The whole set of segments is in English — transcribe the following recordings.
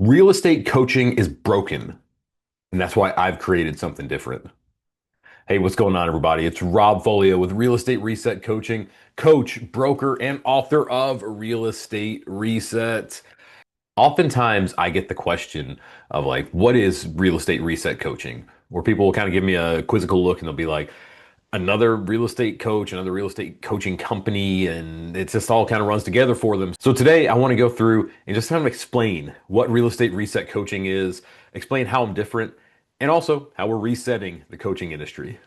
Real estate coaching is broken, and that's why I've created something different. Hey, what's going on, everybody? It's Rob Foglia with Real Estate Reset Coaching, coach, broker, and author of Real Estate Reset. Oftentimes, I get the question of like, what is real estate reset coaching? Where people will kind of give me a quizzical look and they'll be like, another real estate coach, another real estate coaching company, and it just all kind of runs together for them. So today I want to go through and just kind of explain what real estate reset coaching is, explain how I'm different, and also how we're resetting the coaching industry.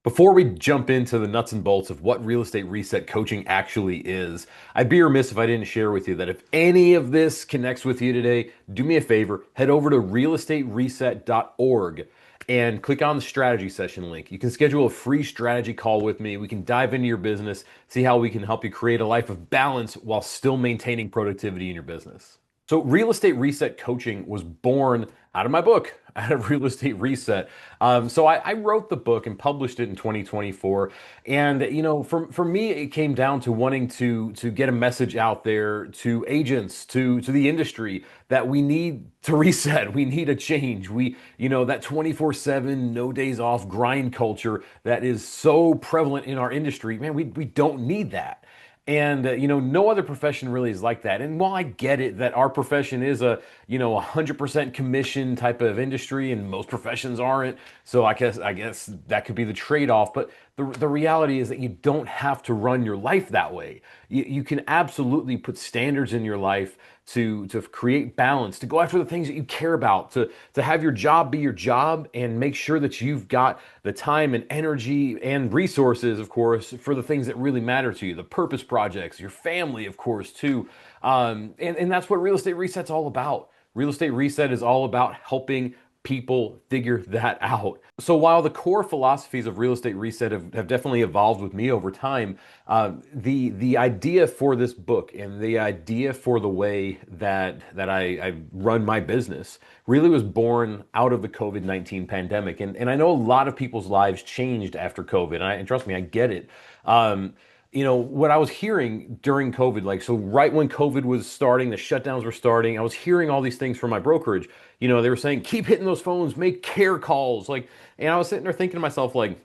Before we jump into the nuts and bolts of what real estate reset coaching actually is, I'd be remiss if I didn't share with you that if any of this connects with you today, do me a favor, head over to realestatereset.org and click on the strategy session link. You can schedule a free strategy call with me. We can dive into your business, see how we can help you create a life of balance while still maintaining productivity in your business. So, Real Estate Reset Coaching was born out of my book, out of Real Estate Reset. So I wrote the book and published it in 2024. And for me, it came down to wanting to get a message out there to agents, to the industry that we need to reset. We need a change. That 24/7, no days off grind culture that is so prevalent in our industry, man, we don't need that. And no other profession really is like that. And while I get it that our profession is a 100% commission type of industry, and most professions aren't, so I guess that could be the trade-off. But the reality is that you don't have to run your life that way. You can absolutely put standards in your life to create balance, to go after the things that you care about, to have your job be your job, and make sure that you've got the time and energy and resources, of course, for the things that really matter to you, the purpose projects, your family, of course, too. And that's what Real Estate Reset's all about. Real Estate Reset is all about helping people figure that out. So while the core philosophies of Real Estate Reset have definitely evolved with me over time, the idea for this book and the idea for the way that I run my business really was born out of the COVID-19 pandemic. And I know a lot of people's lives changed after COVID, and trust me, I get it. What I was hearing during COVID, like, so right when COVID was starting, the shutdowns were starting, I was hearing all these things from my brokerage. They were saying, keep hitting those phones, make care calls. Like, and I was sitting there thinking to myself, like,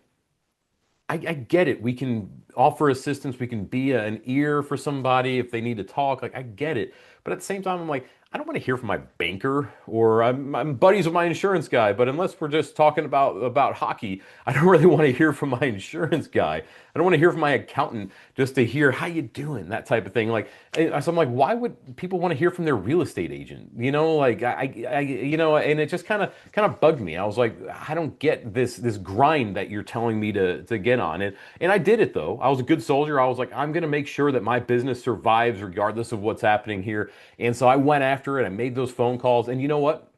I get it. We can offer assistance. We can be an ear for somebody if they need to talk. Like, I get it. But at the same time, I'm like, I don't want to hear from my banker, or I'm buddies with my insurance guy. But unless we're just talking about hockey, I don't really want to hear from my insurance guy. I don't want to hear from my accountant just to hear how you doing, that type of thing. Like, so I'm like, why would people want to hear from their real estate agent? Like and it just kind of bugged me. I was like, I don't get this grind that you're telling me to get on. And I did it though. I was a good soldier. I was like, I'm gonna make sure that my business survives regardless of what's happening here. And so I went after it. I made those phone calls. And you know what?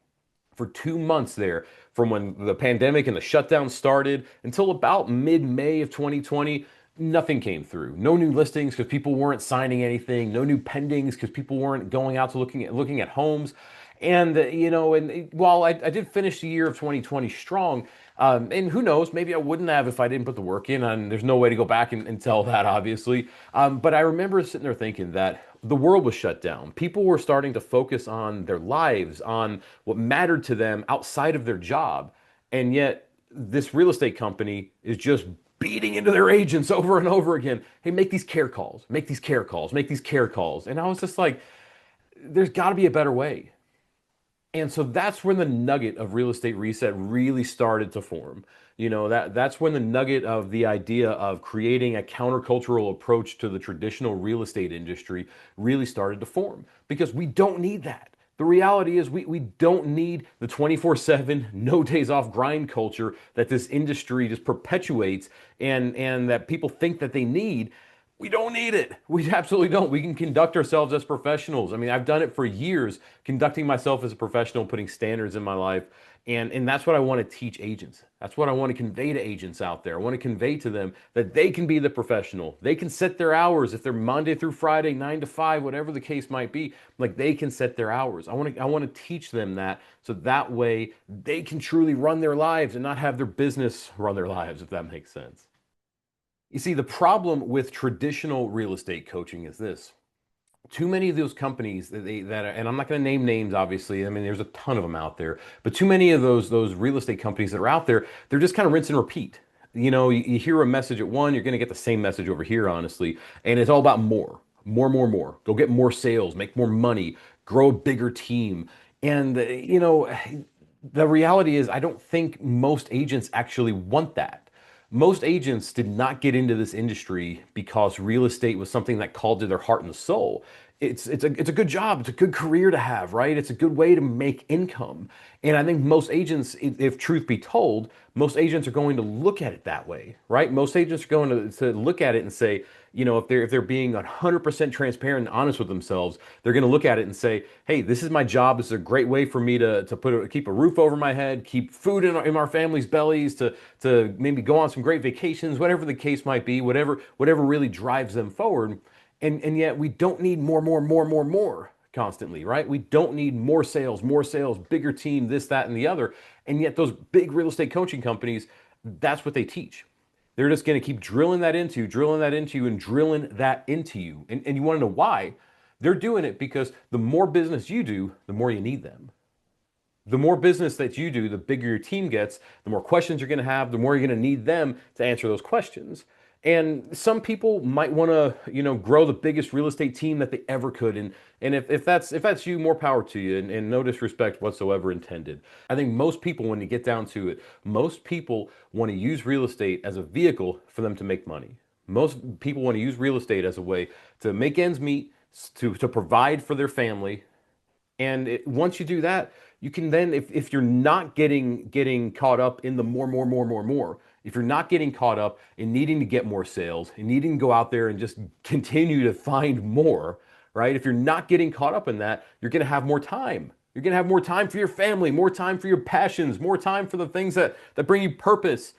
For 2 months there, from when the pandemic and the shutdown started until about mid-May of 2020, nothing came through. No new listings because people weren't signing anything. No new pendings because people weren't going out to looking at homes. And while I did finish the year of 2020 strong, and who knows, maybe I wouldn't have if I didn't put the work in. And there's no way to go back and tell that, obviously. But I remember sitting there thinking that the world was shut down. People were starting to focus on their lives, on what mattered to them outside of their job. And yet, this real estate company is just beating into their agents over and over again. Hey, make these care calls, make these care calls, make these care calls. And I was just like, there's got to be a better way. And so that's when the nugget of Real Estate Reset really started to form. That's when the nugget of the idea of creating a countercultural approach to the traditional real estate industry really started to form, because we don't need that. The reality is we don't need the 24/7, no days off grind culture that this industry just perpetuates, and that people think that they need. We don't need it. We absolutely don't. We can conduct ourselves as professionals. I mean, I've done it for years, conducting myself as a professional, putting standards in my life. And that's what I want to teach agents. That's what I want to convey to agents out there. I want to convey to them that they can be the professional. They can set their hours if they're Monday through Friday, 9 to 5, whatever the case might be. Like, they can set their hours. I want to teach them that, so that way they can truly run their lives and not have their business run their lives, if that makes sense. You see, the problem with traditional real estate coaching is this. Too many of those companies and I'm not going to name names, obviously. I mean, there's a ton of them out there, but too many of those real estate companies that are out there, they're just kind of rinse and repeat. You hear a message at one, you're going to get the same message over here, honestly, and it's all about more, more, more, more. Go get more sales, make more money, grow a bigger team, and the reality is, I don't think most agents actually want that. Most agents did not get into this industry because real estate was something that called to their heart and soul. It's a good job. It's a good career to have, right? It's a good way to make income. And I think most agents, if truth be told, most agents are going to look at it that way, right? Most agents are going to look at it and say, if they're being 100% transparent and honest with themselves, they're going to look at it and say, hey, this is my job. This is a great way for me to keep a roof over my head, keep food in our family's bellies, to maybe go on some great vacations, whatever the case might be, whatever really drives them forward. And yet we don't need more, more, more, more, more constantly, right? We don't need more sales, bigger team, this, that, and the other. And yet those big real estate coaching companies, that's what they teach. They're just going to keep drilling that into you, drilling that into you, and drilling that into you. And you want to know why? They're doing it because the more business you do, the more you need them. The more business that you do, the bigger your team gets, the more questions you're going to have, the more you're going to need them to answer those questions. And some people might want to, grow the biggest real estate team that they ever could. And if that's you, more power to you, and no disrespect whatsoever intended. I think most people, when you get down to it, most people want to use real estate as a vehicle for them to make money. Most people want to use real estate as a way to make ends meet, to provide for their family, and once you do that, you can then, if you're not getting caught up in the more, more, more, more, more, if you're not getting caught up in needing to get more sales and needing to go out there and just continue to find more, right? If you're not getting caught up in that, you're going to have more time. You're going to have more time for your family, more time for your passions, more time for the things that bring you purpose.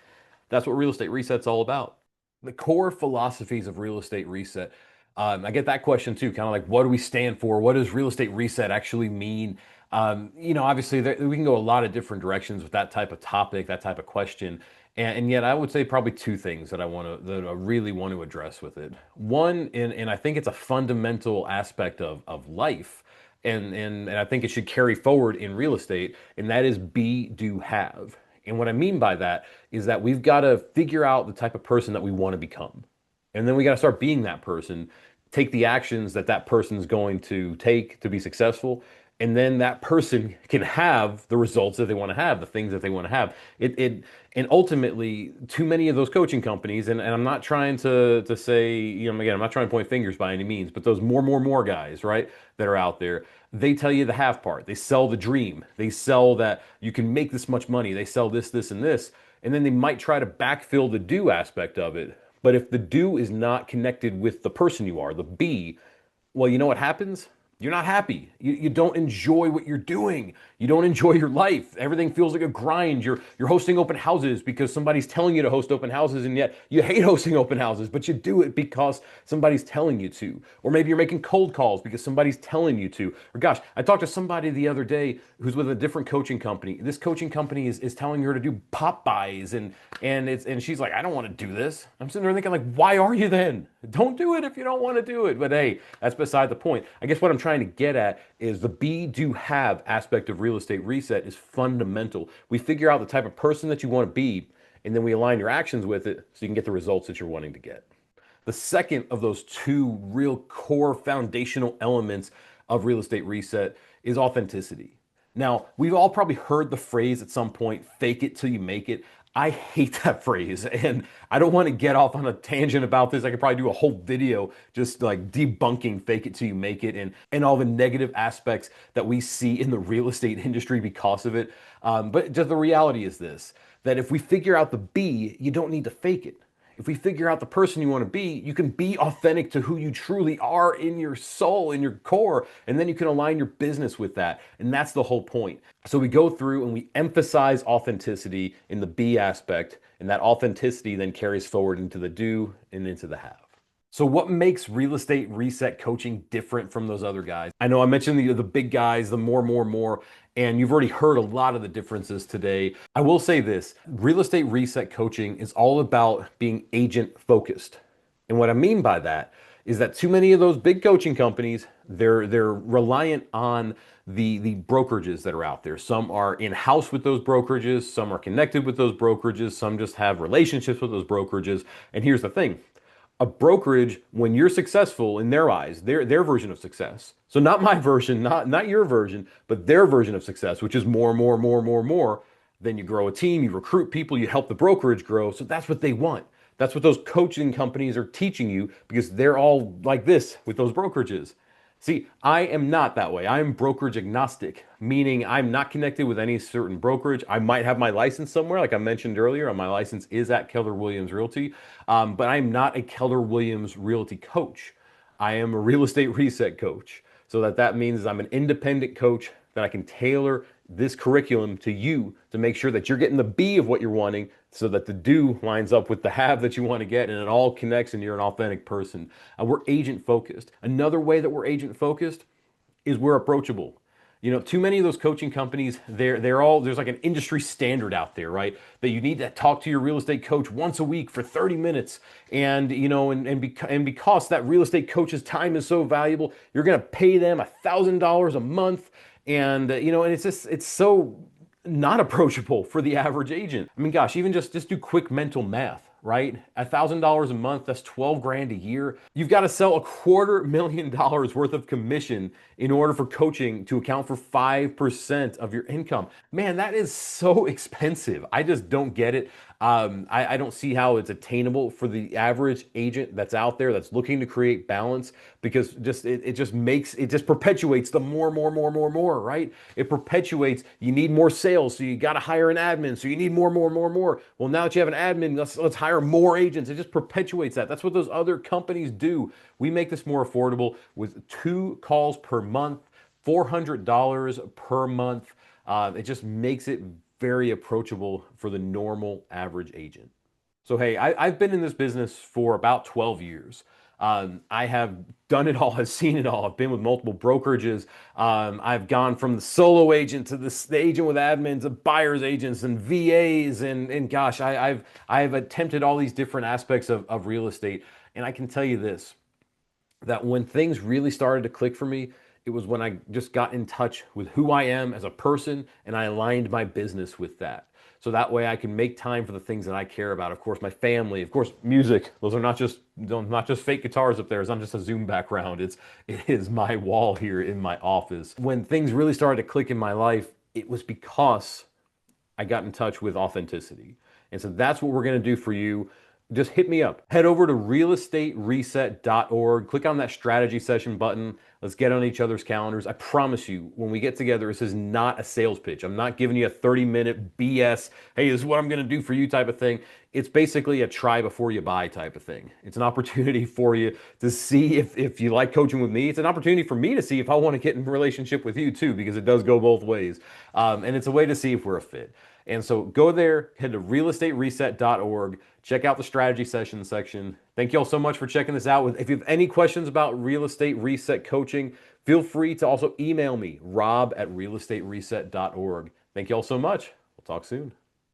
That's what Real Estate Reset's all about. The core philosophies of Real Estate Reset. I get that question too, kind of like, what do we stand for? What does Real Estate Reset actually mean? Obviously, we can go a lot of different directions with that type of topic, that type of question. And yet, I would say probably two things that I really want to address with it. One, and I think it's a fundamental aspect of life, and I think it should carry forward in real estate, and that is be, do, have. And what I mean by that is that we've got to figure out the type of person that we want to become. And then we got to start being that person, take the actions that that person's going to take to be successful. And then that person can have the results that they want to have, the things that they want to have. And ultimately, too many of those coaching companies, and I'm not trying to say, again, I'm not trying to point fingers by any means, but those more guys, right, that are out there, they tell you the have part. They sell the dream. They sell that you can make this much money. They sell this, this, and this. And then they might try to backfill the do aspect of it. But if the do is not connected with the person you are, the be, well, you know what happens? You're not happy. You don't enjoy what you're doing. You don't enjoy your life. Everything feels like a grind. You're hosting open houses because somebody's telling you to host open houses, and yet you hate hosting open houses, but you do it because somebody's telling you to. Or maybe you're making cold calls because somebody's telling you to. Or gosh, I talked to somebody the other day who's with a different coaching company. This coaching company is telling her to do pop buys, and she's like, I don't want to do this. I'm sitting there thinking, like, why are you then? Don't do it if you don't want to do it. But hey, that's beside the point. I guess what I'm trying to get at is the be, do, have aspect of Real Estate Reset is fundamental. We figure out the type of person that you want to be, and then we align your actions with it so you can get the results that you're wanting to get. The second of those two real core foundational elements of Real Estate Reset is authenticity. Now, we've all probably heard the phrase at some point, fake it till you make it. I hate that phrase, and I don't want to get off on a tangent about this. I could probably do a whole video just like debunking fake it till you make it, and all the negative aspects that we see in the real estate industry because of it. But just the reality is this, that if we figure out the be, you don't need to fake it. If we figure out the person you want to be, you can be authentic to who you truly are in your soul, in your core, and then you can align your business with that. And that's the whole point. So we go through and we emphasize authenticity in the be aspect, and that authenticity then carries forward into the do and into the have. So what makes Real Estate Reset coaching different from those other guys? I know I mentioned the big guys, the more, and you've already heard a lot of the differences today. I will say this, Real Estate Reset coaching is all about being agent focused. And what I mean by that is that too many of those big coaching companies, they're reliant on the brokerages that are out there. Some are in-house with those brokerages, some are connected with those brokerages, some just have relationships with those brokerages. And here's the thing. A brokerage, when you're successful in their eyes, their version of success. So not my version, not your version, but their version of success, which is more and more and more and more and more. Then you grow a team, you recruit people, you help the brokerage grow. So that's what they want. That's what those coaching companies are teaching you because they're all like this with those brokerages. See, I am not that way. I am brokerage agnostic, meaning I'm not connected with any certain brokerage. I might have my license somewhere, like I mentioned earlier, and my license is at Keller Williams Realty, but I'm not a Keller Williams Realty coach. I am a real estate reset coach. So that means I'm an independent coach that I can tailor this curriculum to you to make sure that you're getting the B of what you're wanting so that the do lines up with the have that you want to get and it all connects and you're an authentic person. We're agent focused. Another way that we're agent focused is we're approachable. You know, too many of those coaching companies, they're all there's like an industry standard out there, right? That you need to talk to your real estate coach once a week for 30 minutes. And you know, and because that real estate coach's time is so valuable, you're gonna pay them $1,000 a month. And you know, and it's so not approachable for the average agent. I mean, gosh, even just do quick mental math, right? $1,000 a month, that's 12 grand a year. You've got to sell $250,000 worth of commission in order for coaching to account for 5% of your income. Man, that is so expensive. I just don't get it. I don't see how it's attainable for the average agent that's out there that's looking to create balance because it just perpetuates the more, right? It perpetuates, you need more sales, so you got to hire an admin, so you need more. Well, now that you have an admin, let's hire more agents. It just perpetuates that. That's what those other companies do. We make this more affordable with 2 calls per month, $400 per month. It just makes it very approachable for the normal average agent. So, hey, I've been in this business for about 12 years. I have done it all, I've seen it all. I've been with multiple brokerages. I've gone from the solo agent to the agent with admins, to buyer's agents and VAs, and gosh, I've attempted all these different aspects of real estate. And I can tell you this, that when things really started to click for me, it was when I just got in touch with who I am as a person and I aligned my business with that. So that way I can make time for the things that I care about. Of course, my family, of course, music. Those are not just fake guitars up there. It's not just a Zoom background. It is my wall here in my office. When things really started to click in my life, it was because I got in touch with authenticity. And so that's what we're going to do for you. Just hit me up. Head over to realestatereset.org. Click on that strategy session button. Let's get on each other's calendars. I promise you, when we get together, this is not a sales pitch. I'm not giving you a 30-minute BS, hey, this is what I'm going to do for you type of thing. It's basically a try before you buy type of thing. It's an opportunity for you to see if you like coaching with me. It's an opportunity for me to see if I want to get in a relationship with you too, because it does go both ways. And it's a way to see if we're a fit. And so go there, head to realestatereset.org, check out the strategy session section. Thank you all so much for checking this out. If you have any questions about real estate reset coaching, feel free to also email me, rob@realestatereset.org. Thank you all so much. We'll talk soon.